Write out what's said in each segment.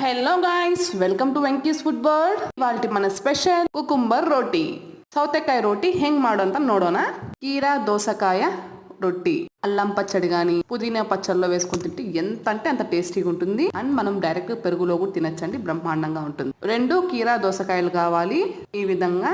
Hello guys, welcome to Venky's food world. ಇವಾಲ್ಟಿ మన special cucumber ರೋಟಿ, ಸೌತೆಕಾಯಿ ರೋಟಿ ಹೆಂಗ್ ಮಾಡೋ ಅಂತ ನೋಡೋಣ. కీరా దోసకాయ రొట్టి అల్లం పచ్చడి గాని పుదీనా పచ్చడిలో వేసుకుని తింటే ఎంత అంటే అంత టేస్టీగా ఉంటుంది. అండ్ మనం డైరెక్ట్ పెరుగులో కూడా తినచ్చండి, బ్రహ్మాండంగా ఉంటుంది. 2 కీరా దోసకాయలు కావాలి. ఈ విధంగా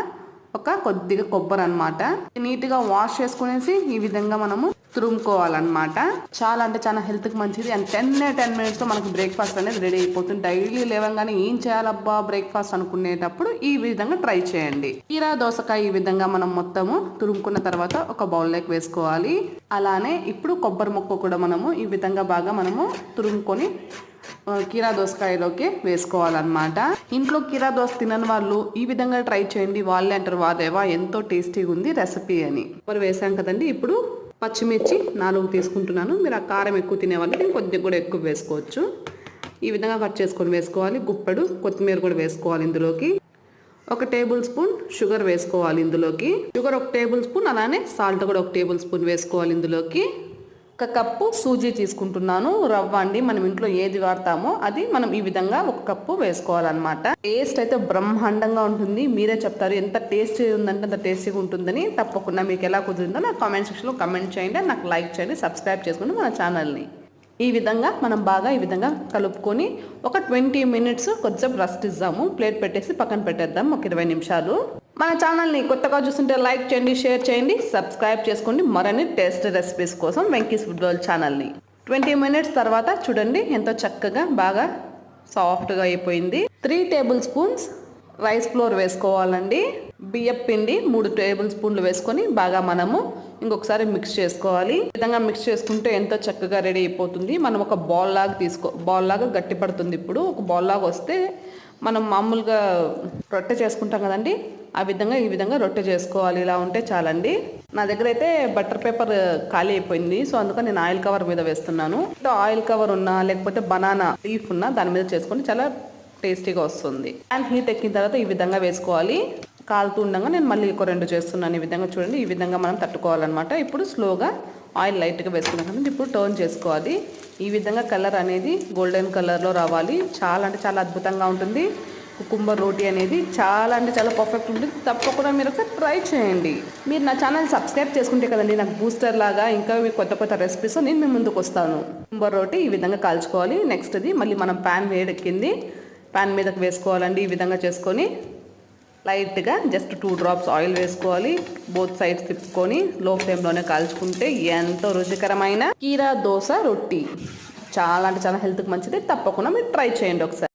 ఒక కొద్దిగా కొబ్బరి అన్నమాట నీట్ గా వాష్ చేసుకునేసి ఈ విధంగా మనము తురుముకోవాలన్నమాట. చాలా అంటే చాలా హెల్త్ కి మంచిది. అండ్ 10 మినిట్స్ లో మనకి బ్రేక్ఫాస్ట్ అనేది రెడీ అయిపోతుంది. డైలీ లేవగానే ఏం చేయాలబ్బా బ్రేక్ఫాస్ట్ అనుకునేటప్పుడు ఈ విధంగా ట్రై చేయండి. కీరా దోసకాయ ఈ విధంగా మనం మొత్తము తురుముకున్న తర్వాత ఒక బౌల్లోకి వేసుకోవాలి. అలానే ఇప్పుడు కొబ్బరి ముక్క కూడా మనము ఈ విధంగా బాగా మనము తురుముకొని కీరా దోసకాయలోకి వేసుకోవాలన్నమాట. ఇంట్లో కీరా దోస తినని వాళ్ళు ఈ విధంగా ట్రై చేయండి. వాళ్ళే అంటారు వాదేవా ఎంతో టేస్టీగా ఉంది రెసిపీ అని. మరి వేసాం కదండి. ఇప్పుడు పచ్చిమిర్చి 4 తీసుకుంటున్నాను. మీరు ఆ కారం ఎక్కువ తినేవాళ్ళు నేను కొద్దిగా కూడా ఎక్కువ వేసుకోవచ్చు. ఈ విధంగా కట్ చేసుకొని వేసుకోవాలి. గుప్పెడు కొత్తిమీర కూడా వేసుకోవాలి. ఇందులోకి 1 టేబుల్ స్పూన్ షుగర్ వేసుకోవాలి. ఇందులోకి షుగర్ 1 టేబుల్ స్పూన్, అలానే సాల్ట్ కూడా 1 టేబుల్ స్పూన్ వేసుకోవాలి. ఇందులోకి 1 కప్పు సూజీ తీసుకుంటున్నాను. రవ్వ అండి, మనం ఇంట్లో ఏది వాడతామో అది మనం ఈ విధంగా 1 కప్పు వేసుకోవాలన్నమాట. టేస్ట్ అయితే బ్రహ్మాండంగా ఉంటుంది. మీరే చెప్తారు ఎంత టేస్టీ ఉందంటే అంత టేస్టీగా ఉంటుందని. తప్పకుండా మీకు ఎలా కుదిరిందో నాకు కామెంట్ సెక్షన్లో కామెంట్ చేయండి. నాకు లైక్ చేయండి, సబ్స్క్రైబ్ చేసుకోండి మన ఛానల్ని. ఈ విధంగా మనం బాగా ఈ విధంగా కలుపుకొని ఒక 20 మినిట్స్ కొంచెం రెస్ట్ ఇద్దాము. ప్లేట్ పెట్టేసి పక్కన పెట్టేద్దాం ఒక 20 నిమిషాలు. మన ఛానల్ని కొత్తగా చూస్తుంటే లైక్ చేయండి, షేర్ చేయండి, సబ్స్క్రైబ్ చేసుకోండి మరిన్ని టేస్ట్ రెసిపీస్ కోసం వెంకీస్ ఫుడ్ వరల్డ్ ఛానల్ని. 20 మినిట్స్ తర్వాత చూడండి ఎంతో చక్కగా బాగా సాఫ్ట్గా అయిపోయింది. 3 టేబుల్ స్పూన్స్ రైస్ ఫ్లోర్ వేసుకోవాలండి. బియ్యం పిండి 3 టేబుల్ స్పూన్లు వేసుకొని బాగా మనము ఇంకొకసారి మిక్స్ చేసుకోవాలి. ఈ విధంగా మిక్స్ చేసుకుంటే ఎంతో చక్కగా రెడీ అయిపోతుంది. మనం ఒక బాల్ లాగా గట్టి పడుతుంది. ఇప్పుడు ఒక బాల్ లాగా వస్తే మనం మామూలుగా రొట్టె చేసుకుంటాం కదండి, ఆ విధంగా ఈ విధంగా రొట్టె చేసుకోవాలి. ఇలా ఉంటే చాలండి. నా దగ్గర అయితే బటర్ పేపర్ ఖాళీ అయిపోయింది, సో అందుకని నేను ఆయిల్ కవర్ మీద వేస్తున్నాను. ఆయిల్ కవర్ ఉన్నా లేకపోతే బనానా లీఫ్ ఉన్నా దాని మీద చేసుకొని చాలా టేస్టీగా వస్తుంది. అండ్ హీట్ ఎక్కిన తర్వాత ఈ విధంగా వేసుకోవాలి. కాలుతూ ఉండగా నేను మళ్ళీ 2 చేస్తున్నాను. ఈ విధంగా చూడండి, ఈ విధంగా మనం తట్టుకోవాలన్నమాట. ఇప్పుడు స్లోగా ఆయిల్ లైట్గా వేసుకున్నాం కదండి, ఇప్పుడు టర్న్ చేసుకోవాలి. ఈ విధంగా కలర్ అనేది గోల్డెన్ కలర్లో రావాలి. చాలా అంటే చాలా అద్భుతంగా ఉంటుంది. కుకుంబర్ రోటీ అనేది చాలా అంటే చాలా పర్ఫెక్ట్ ఉంటుంది. తప్పకుండా మీరు ఒకసారి ట్రై చేయండి. మీరు నా ఛానల్ సబ్స్క్రైబ్ చేసుకుంటే కదండి నాకు బూస్టర్ లాగా ఇంకా మీకు కొత్త రెసిపీస్ నేను మీ ముందుకు వస్తాను. కుకుంబర్ రోటీ ఈ విధంగా కాల్చుకోవాలి. నెక్స్ట్ది మళ్ళీ మనం ప్యాన్ వేడెక్కింది, ప్యాన్ మీదకి వేసుకోవాలండి. ఈ విధంగా చేసుకొని లైట్గా జస్ట్ 2 డ్రాప్స్ ఆయిల్ వేసుకోవాలి. బోత్ సైడ్స్ తిప్పుకొని లో ఫ్లేమ్లోనే కాల్చుకుంటే ఎంతో రుచికరమైన కీరా దోస రొట్టి చాలా అంటే చాలా హెల్త్కి మంచిది. తప్పకుండా మీరు ట్రై చేయండి ఒకసారి.